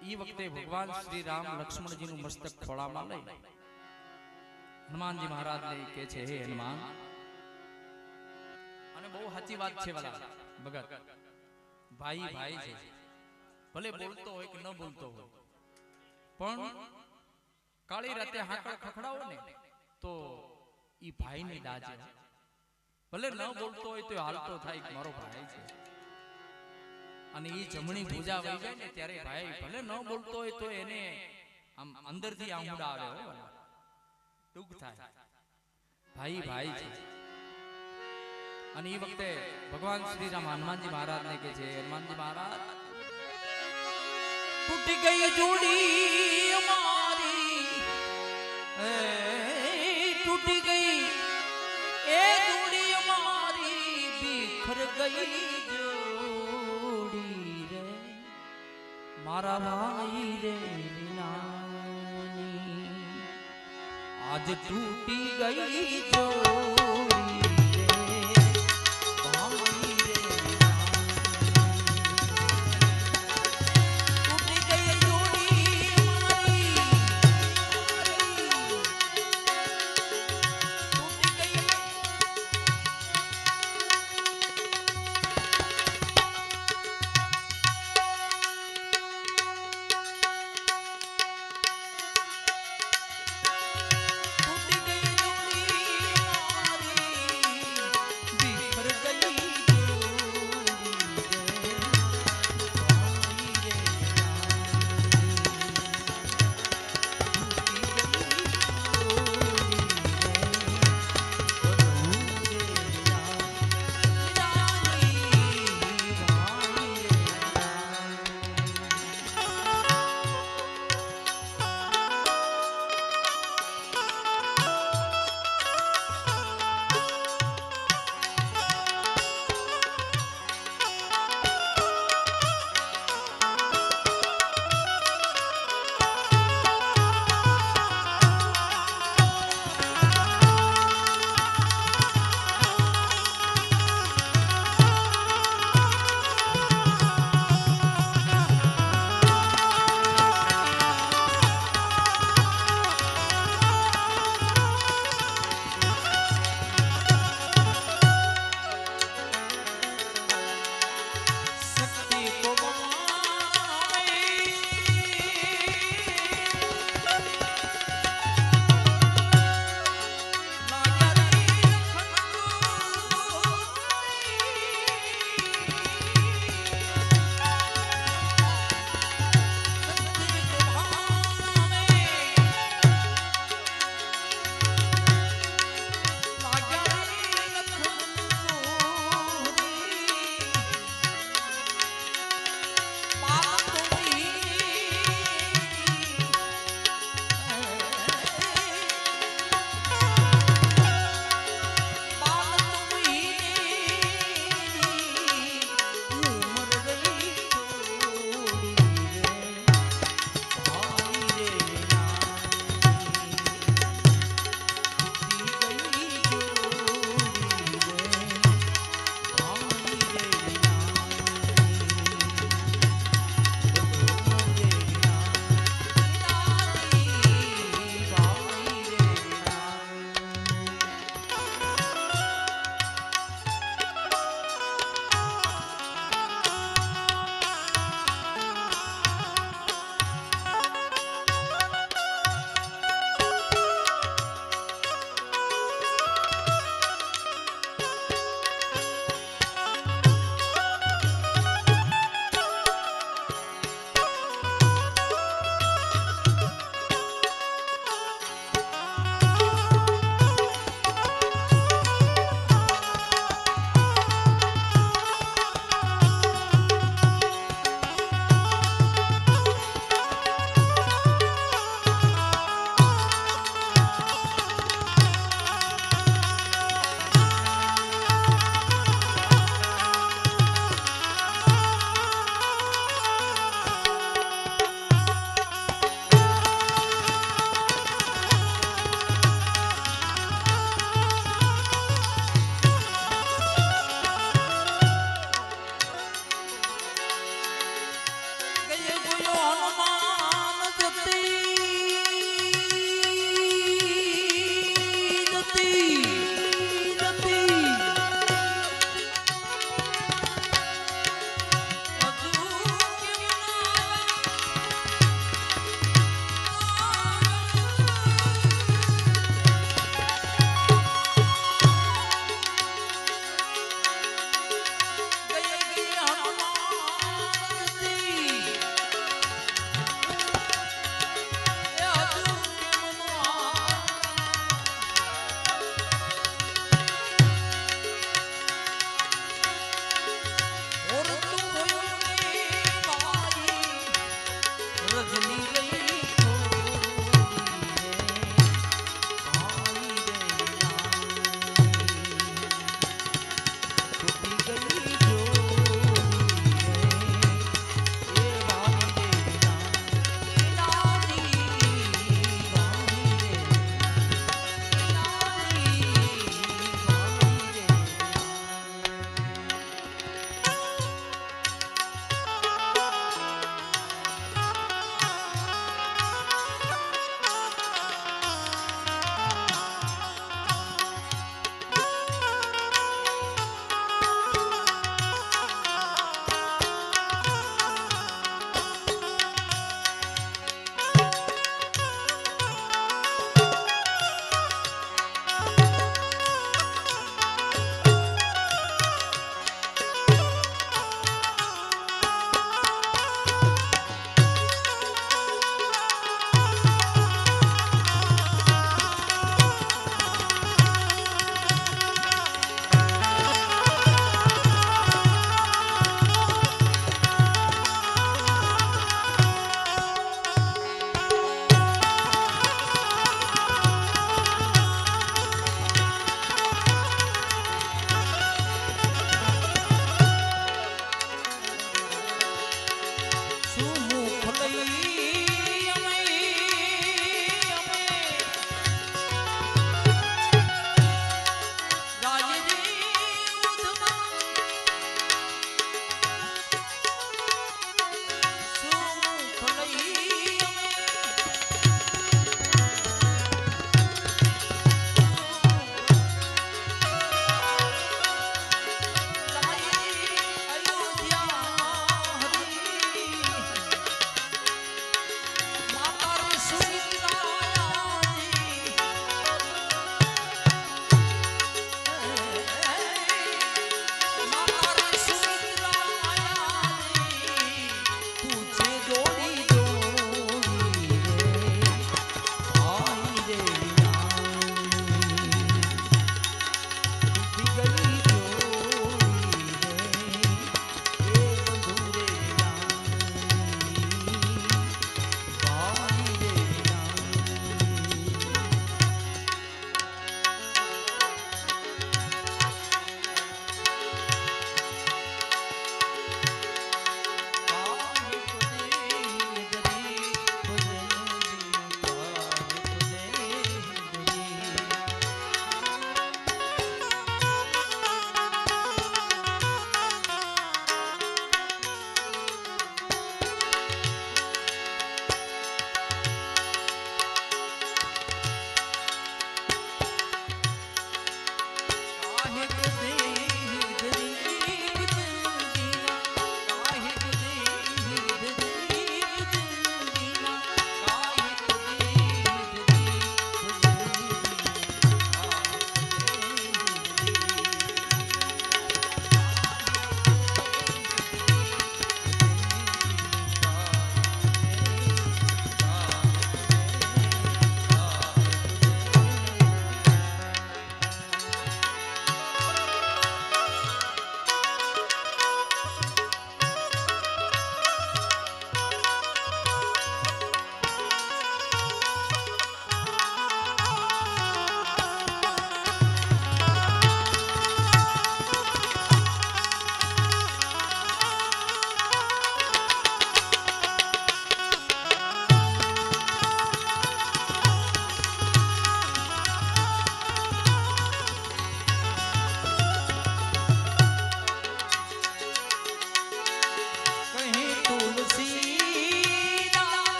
ई वक्ते भगवान श्री राम लक्ष्मण जी નું મસ્તક ખોળામાં લઈ હનુમાનજી મહારાજ ને કહે છે, હે હનુમાન, અને બહુ સાચી વાત છે વાલા ભગત, ભાઈ ભાઈ છે, ભલે બોલતો હોય કે ન બોલતો હોય, પણ કાળી રાતે હાકળ ખખડાવો ને તો ઈ ભાઈ ની દાજે, ભલે ન બોલતો હોય તો હાલતો થાય કે મારો ભાઈ છે, અને ઈ જમણી ભૂજા વહી જાય ને ત્યારે ભાઈ ભલે ન બોલતો હોય તો એને આમ અંદરથી આંગુડા આવે હો, દુઃખ થાય, ભાઈ ભાઈ છે. અને એ વખતે ભગવાન શ્રી રામ હનુમાનજી મહારાજ ને કહે છે, હનુમાનજી મહારાજ, તૂટી ગઈ જોડી અમારી, તૂટી ગઈ એ જોડી અમારી, બિખર ગઈ જોડી રે મારા ભાઈ રે નાની, આજ તૂટી ગઈ જોડી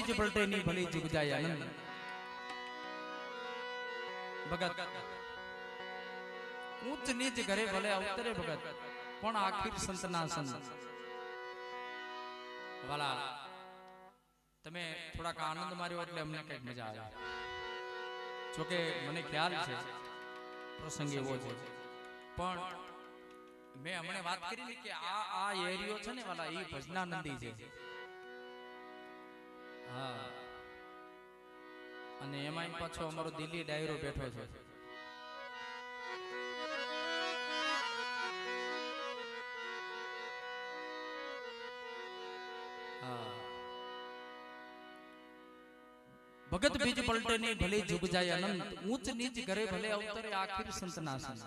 બીજ પલટે ની ભલી જુગ જાય આનંદ ભગત ઊંચ નીચ ઘરે ભલે અવતરે ભગત પણ આખીર સંતના સંત વાલા તમે થોડાક આનંદ માર્યો એટલે અમને કઈક મજા આવે જોકે મને ખ્યાલ છે પ્રસંગ એવો છે પણ મેં હમણે વાત કરી ને કે આ એરિયો છે ને વાલા એ ભજનાનંદી છે હા અને એમાં પાછો અમારો દિલ્હી ડાયરો બેઠો છે ભગત બીજ પલટે ની ભલે જુગ જાય અનંત ઊંચ નીચ ઘરે ભલે અવતરે આખીર સંતના સંત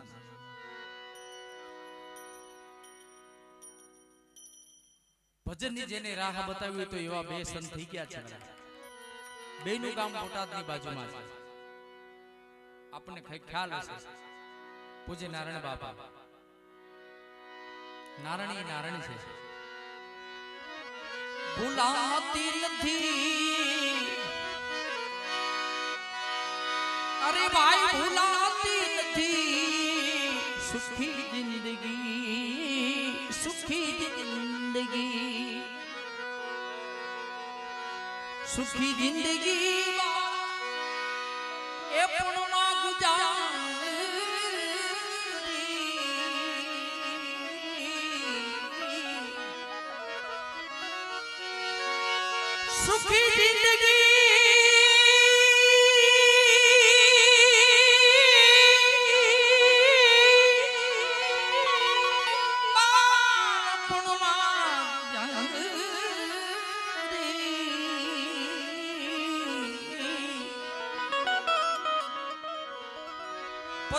ભજનની જેને રાહ બતાવી તો એવા બે સંત થઈ ગયા છે બેનું ગામ બોટાદની બાજુમાં છે આપણને ખ્યાલ હશે પૂજ્ય નારાયણ બાપા નારાયણી નારાયણ છે ભૂલાતી નથી અરે ભાઈ ભૂલાતી નથી સુખી જિંદગી સુખી જિંદગી એ પૂર્ણમાં સુખી જિંદગી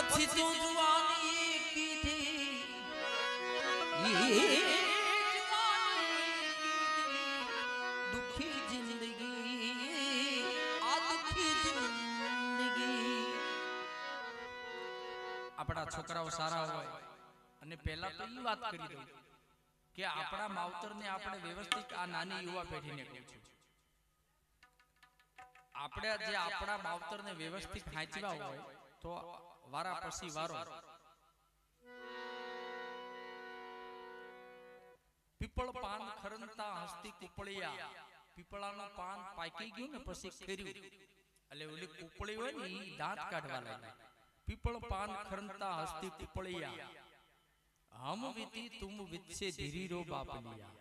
પછી તું જુવાની કીધી દુખી જિંદગી આ દુખી જિંદગી આપણા છોકરાઓ સારા હોય અને પહેલા તો એ વાત કરી દઉં કે આપણા માવતરને આપણે વ્યવસ્થિત આ નાની યુવા પેઢીને કહું છું આપણે જે આપણા માવતરને વ્યવસ્થિત ખાંચવા હોય તો વારા પછી વારો પીપળ પાન ખરંતા હસ્તી કુપળિયા પીપળાનું પાન પાકી ગયું ને પછી ખેર્યું એટલે ઓલી કુપળી હોય ને ઈ દાંત કાઢવા લાગી પીપળ પાન ખરંતા હસ્તી કુપળિયા હમ વિતી તુમ વિત્સે ધીરી રો બાપલિયા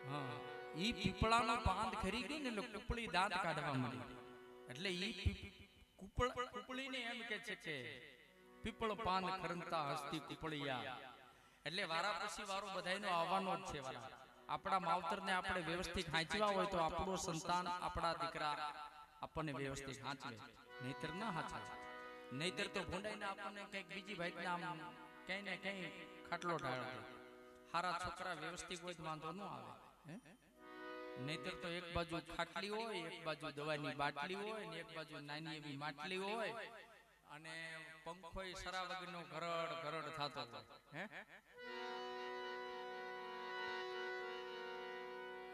હા ઈ પીપળાનું પાન ખરી ગયું ને એટલે કુપળી દાંત કાઢવા માંડી એટલે ઈ કુપળીને એમ કે છે કે પીપળ પાન ખરંતા હસ્તી કુપળિયા એટલે વારા પછી વારો બધાયનો આવવાનો જ છે વાલા આપણા માવતરને આપણે વ્યવસ્થિત હાંચવા હોય તો આપણો સંતાન આપણા દીકરા આપણને વ્યવસ્થિત હાંચવે નહીતર ન હાંચવે નહીતર તો ભૂંડાઈને આપણને કંઈક બીજી ભાઈના આમ ક્યાંય ને ક્યાંય ખાટલો ઢાળે હારા છોકરા વ્યવસ્થિત હોય તો વાંધો ન આવે નહીતર તો એક બાજુ ખાટલી હોય એક બાજુ દવાની બાટલી હોય ને એક બાજુ નાની એવી માટલી હોય અને પંખોય સરા વગરનો ગરડ ગરડ થતો હોય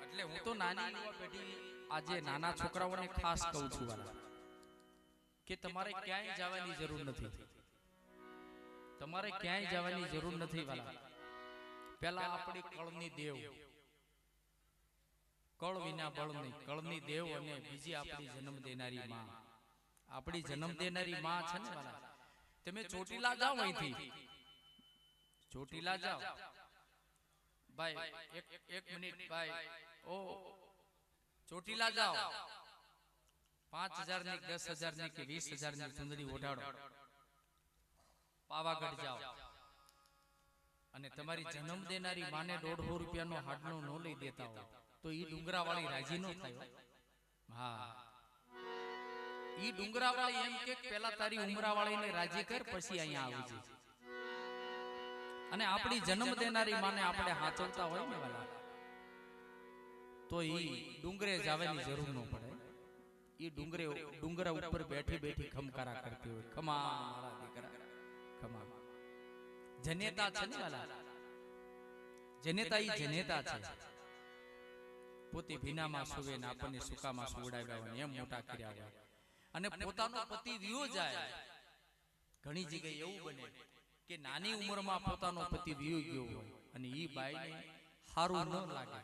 એટલે હું તો નાની યુવા પેઢી આજે નાના છોકરાઓને ખાસ કહું છું વાલા કે તમારે ક્યાંય જવાની જરૂર નથી તમારે ક્યાંય જવાની જરૂર નથી વાલા પહેલા આપણી કળની દેવ કળ વિના બળ નહીં કળની દેવ અને બીજી આપણી જન્મ દેનારી માં આપણી જન્મ દેનારી માં છે ને વાલા તમે ચોટીલા જાઓ અહીંથી ચોટીલા જાઓ ભાઈ એક મિનિટ ભાઈ ઓ ચોટીલા જાઓ 5000 ની 10000 ની કે 20000 ની સુંદરી ઓઢાડો પાવાગઢ જાઓ અને તમારી જન્મ દેનારી માને 150 રૂપિયાનો હાડનો નો લઈ દેતા હોય તો ઈ ડુંગરાવાળી રાજી નો થાય હા ઈ ડુંગરાવાળી એમ કે પહેલા તારી ઉમરાવાળીને રાજી કર પછી અહીંયા આવી છે અને આપણી જન્મ દેનારી માને આપણે હાચવતા હોય ને વાલા તો ઈ ડુંગરે જવાની જરૂર ન પડે ઈ ડુંગરા ઉપર બેઠી બેઠી ખમકારા કરતી હોય ખમા મારા દીકરા ખમા જનેતા છે ને વાલા જનેતા ઈ જનેતા છે પોતે ભીનામાં સુવે ને આપણને સુકામાં સુવડાવ્યા હોય એમ મોટા કર્યા હોય અને પોતાનો પતિ વિયો જાય. ઘણી જગ્યાએ એવું બને કે નાની ઉંમરમાં પોતાનો પતિ વિયો ગયો હોય અને ઈ બાઈને સારું ન લાગે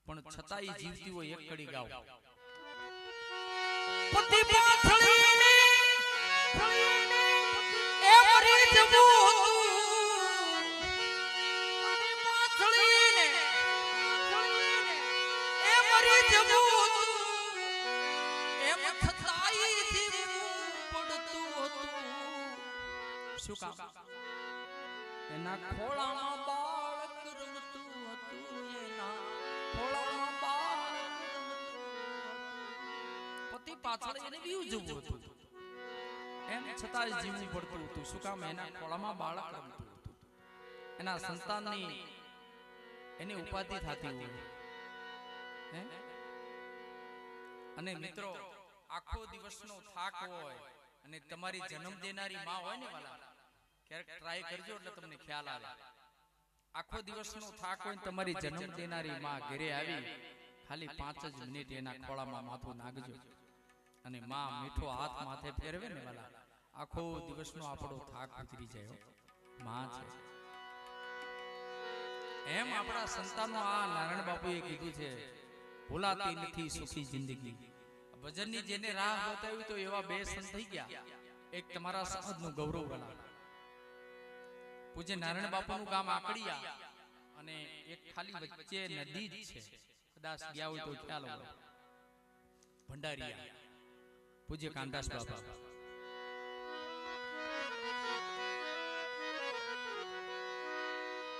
પણ છતાં ઈ જીવતી હોય એક કડી ગાવ. પતિ પાછળીને એ મરી જવું હતું, પતિ પાછળીને એ મરી જવું હતું, એમ છતાંય જીવવું પડતું હતું. શું કામ? એના ખોળામાં બાળક રમતું હતું, એના ખોળામાં બાળક પતિ પાછળ એને બીવું જવું હતું, એમ છતાંય જીવવું પડતું હતું. શું કામ? એના ખોળામાં બાળક રમતું હતું. એના સંતાનની એની ઉપાધિ થતી હોય. અને મિત્રો, આખો દિવસનો થાક હોય અને તમારી જન્મ દેનારી માં હોય ને વાલા, ક્યારેક ટ્રાય કરજો એટલે તમને ખ્યાલ આવે. આખો દિવસનો થાક હોય તમારી જન્મ દેનારી માં ઘરે આવી ખાલી 5 જ મિનિટ એના ખોળામાં માથું નાખજો અને માં મીઠો હાથ માથે ફેરવે ને વાલા, આખો દિવસનો આપણો થાક ઉતરી જાય. માં છે એમ આપણા સંતાનો આ નારાયણ બાપુએ કીધું છે, ભૂલાતી નથી સુખી જિંદગી. ભજનની જેને રાહ બતાવી તો એવા 2 સંત થઈ ગયા. એક તમારા સમાજનું ગૌરવ વાલા પૂજ્ય નારાયણ બાપુનું ગામ આકડિયા અને એક ખાલી વચ્ચે નદી જ છે, કદાચ ગયા હોય તો ખ્યાલ હોય, ભંડારીયા પૂજ્ય કાંદાસ બાપા.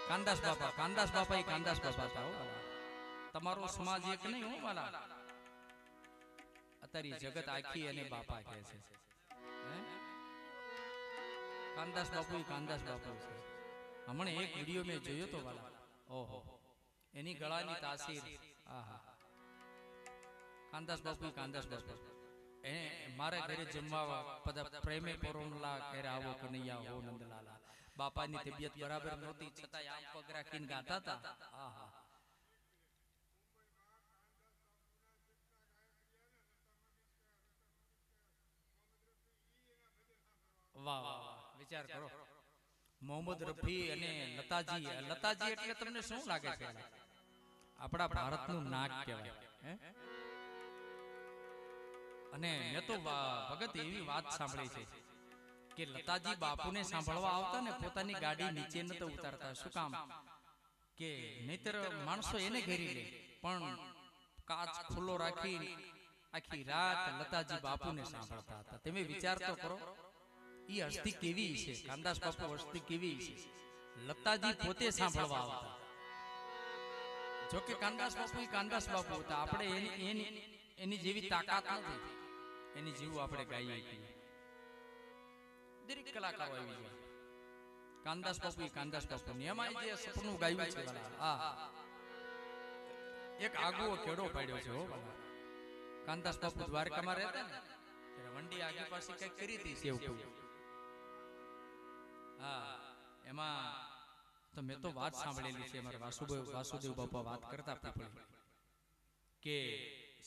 કાંદાસ બાપા, કાંદાસ બાપા એ કાંદાસ બાપા હતા. તમારો સમાજ એક નહીં હો વાલા. અત્યારે જગત આખી અને બાપા કહે છે. કાંદાસ બાપુ એ કાંદાસ બાપુ છે. હમણાં એક વિડીયો મેં જોયો તો વાલા, ઓહો, એની ગળાની તાસીર, આહા. કાંદાસ બાપુ એ કાંદાસ બાપુ. મારા ઘરે જમવા બધા પ્રેમે પરોણલા ઘરે આવો કનૈયા હો નંદલાલા. બાપાની તબિયત બરાબર નહોતી છતાં આમ પગ રાખીને ગાતા હતા. આહા. વાહ વાહ વાહ, વિચાર કરો. મોહમ્મદ રફી અને લતાજી. લતાજી એટલે તમને શું લાગે છે? આપણા ભારતનું નાક કહેવાય. અને મેં તો ભગત એવી વાત સાંભળી છે કે લતાજી બાપુને સાંભળવા આવતા ને પોતાની ગાડી નીચે નતો ઉતારતા. શું કામ? કે નહીતર માણસો એને ઘેરી લે, પણ કાચ ખુલ્લો રાખી આખી રાત લતાજી બાપુને સાંભળતા હતા. તમે વિચાર તો કરો, ઈ હસ્તી કેવી છે? કાંદાસ બાપુ હસ્તી કેવી છે? લતાજી પોતે સાંભળવા આવતા. જો કે કાંદાસ બાપુ કાંદાસ બાપુ હતા. આપણે એની જેવી તાકાત નથી એની જેવું આપણે ગાઈએ છીએ. દરેક કલાકારો આવી જાય. કાંદાસ બાપુ કાંદાસ બાપુ એમાં જે સપનું ગાયું છે વાલા, એક આગવો ખેડો પાડ્યો છે હો વાલા. કાંદાસ બાપુ દ્વારકામાં રહેતા ને ત્યારે વંડી આગી પાસે કઈક કરી હતી સેવકું. હા, એમાં તો મેં તો વાત સાંભળેલી છે. અમારા વાસુદેવ બાપા વાત કરતા પીપળી કે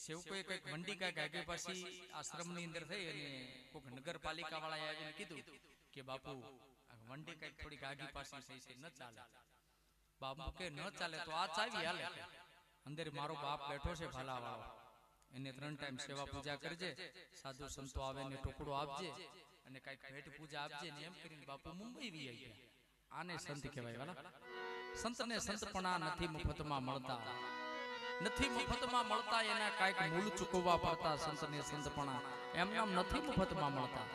સેવકોએ કઈક વંડી કાંઈક આગી પાછી આશ્રમની અંદર થઈ અને કોઈક નગરપાલિકા વાળાએ આવીને કીધું કે બાપુ વંડી કઈક થોડીક આગી પાછી થઈ છે, ન ચાલે. બાપુ કે ન ચાલે તો આ ચાવી હાલે. અંદર મારો બાપ બેઠો છે ભાલા વાળો, એને 3 ટાઈમ સેવા પૂજા કરજે, સાધુ સંતો આવે ને ટુકડો આપજે અને કઈક ભેટ પૂજા આપજે ને એમ કરીને બાપુ મુંબઈ વી ગયા. આને સંત કહેવાય વાલા. સંતને સંતપણા નથી મફતમાં મળતા, નથી મફતમાં મળતા, એના કઈક મૂળ ચૂકવવા પડતા. સંતને સંતપણા એમ નામ નથી મફતમાં મળતા.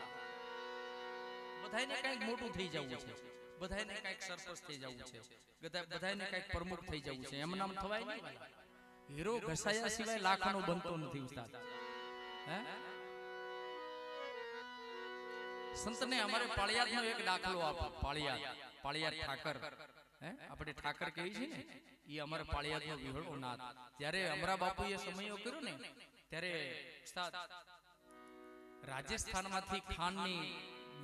બધાયને કઈક મોટું થઈ જવું છે, બધાયને કઈક સરપંચ થઈ જવું છે, બધાયને કઈક પ્રમુખ થઈ જવું છે, એમ નામ થવાય નહીં. હીરો ઘસાયા સિવાય લાખનો બનતો નથી ઉસ્તાદ. સંતને અમારે પાળિયાદનો એક દાખલો આપો. પાળિયાદ ઠાકર, આપણે ઠાકર કહીએ છીએ ને, એ અમારે પાળિયાદનો વિહળો નાથ. જ્યારે અમરા બાપુએ સમયો કર્યો ને ત્યારે રાજસ્થાનમાંથી ખાંડની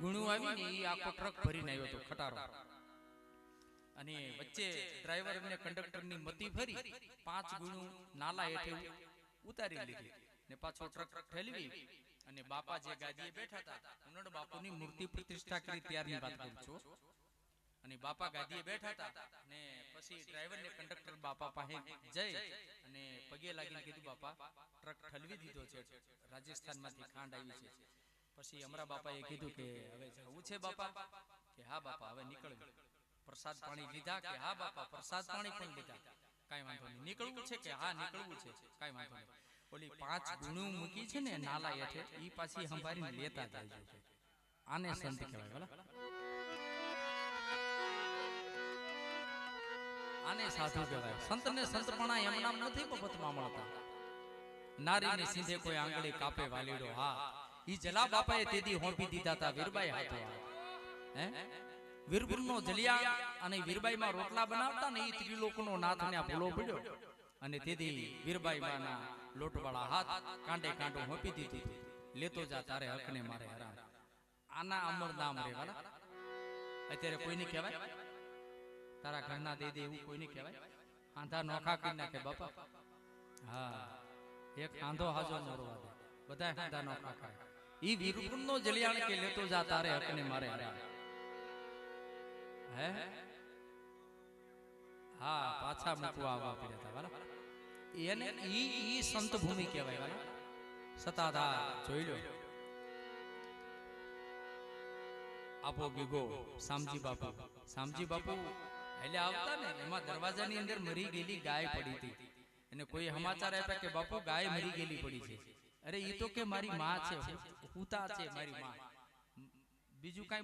ગુણું આવી ને એ આખો ટ્રક ભરીને આવ્યો હતો ખટારો. અને વચ્ચે ડ્રાઈવર અને કંડક્ટરની મતી ફરી 5 ગુણું નાલા હેઠે ઉતારી લીધી ને પાછો ટ્રક ઠેલવી અને બાપા જે ગાદીએ બેઠા હતા ઉનડ બાપુની મૂર્તિ પ્રતિષ્ઠા કરી ત્યારની વાત કરું છું. અને બાપા ગાદીએ બેઠા હતા ને પછી ડ્રાઈવર ને કંડક્ટર બાપા પાસે જઈ અને પગે લાગીને કીધું બાપા ટ્રક ઠલવી દીધો છે, રાજસ્થાનમાંથી ખાંડ આવી છે. પછી અમરા બાપાએ કીધું કે હવે જવું છે બાપા? કે હા બાપા હવે નીકળવું. પ્રસાદ પાણી લીધા? કે હા બાપા પ્રસાદ પાણી પણ લીધા. કાંઈ વાંધો નહીં. નીકળવું છે? કે હા નીકળવું છે. કાંઈ વાંધો નહીં. ઓલી 5 ગુણું મૂકી છે ને નાલા હેઠે ઈ પાછી સંભાળીને લેતા જાય છે. આને સંત કહેવાય. બરાબર, આને સાધુ કહેવાય. સંતને સંતપણા એમ નામ નથી મફતમાં મળતા. નારીને સીધે કોઈ આંગળી કાપે વાલીડો. હા, ઈ જલા બાપાએ તેદી હોંપી દીધા હતા વીરબાઈ હાથો. હે, વીરપુરનો જલિયા અને વીરબાઈમાં રોટલા બનાવતા ને ઈ ત્રિલોકનો નાથને આ ભૂલો પડ્યો અને તેદી વીરબાઈમાંના લોટવાળા હાથ કાંડે કાંડો હોંપી દીધું. લેતો જા તારે હકને મારે હરામ. આના અમર નામ રે વાલા. અત્યારે કોઈને કહેવાય? તારા ઘરના દે દે એવું કોઈને કહેવાય? આંધા નોખા કરી નાખે બાપા. હા, એક આંધો હાજો મોરવા દે, બધા આંધા નોખા કરે. ઈ વીરપુરનો જલિયાણ કે લેતો જા તારે હકને મારે હરામ. હે, હા, પાછા મૂકવા આવવા પડ્યા હતા વાલા. એને ઈ સંત ભૂમિ કહેવાય વાલા. સતાધાર જોઈ લો. આપો બીગો શામજી બાપુ. શામજી બાપુ એટલે આવતા ને એમાં દરવાજાની અંદર મરી ગયેલી ગાય પડી હતી અને કોઈ સમાચાર આપ્યા કે બાપુ ગાય મરી ગયેલી પડી છે. અરે ઈ તો કે મારી માં છે, હુતા છે મારી માં, બીજું કાંઈ